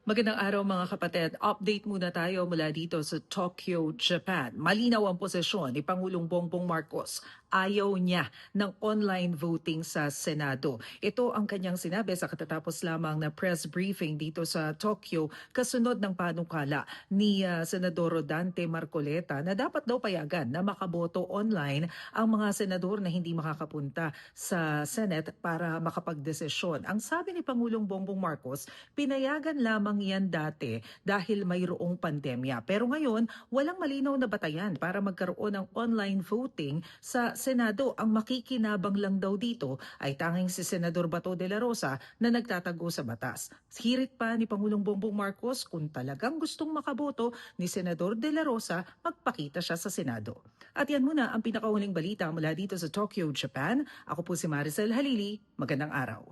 Magandang araw mga kapatid. Update muna tayo mula dito sa Tokyo, Japan. Malinaw ang posisyon ni Pangulong Bongbong Marcos. Ayaw niya ng online voting sa Senado. Ito ang kanyang sinabi sa katatapos lamang na press briefing dito sa Tokyo kasunod ng panukala ni Senador Dante Marcoleta na dapat daw payagan na makaboto online ang mga senador na hindi makakapunta sa Senate para makapagdesisyon. Ang sabi ni Pangulong Bongbong Marcos, pinayagan lamang yan dati dahil mayroong pandemya. Pero ngayon, walang malinaw na batayan para magkaroon ng online voting sa Senado. Ang makikinabang lang daw dito ay tanging si Senador Bato de la Rosa na nagtatago sa batas. Hirit pa ni Pangulong Bongbong Marcos, kung talagang gustong makaboto ni Senador de la Rosa, magpakita siya sa Senado. At yan muna ang pinakahuling balita mula dito sa Tokyo, Japan. Ako po si Maricel Halili. Magandang araw.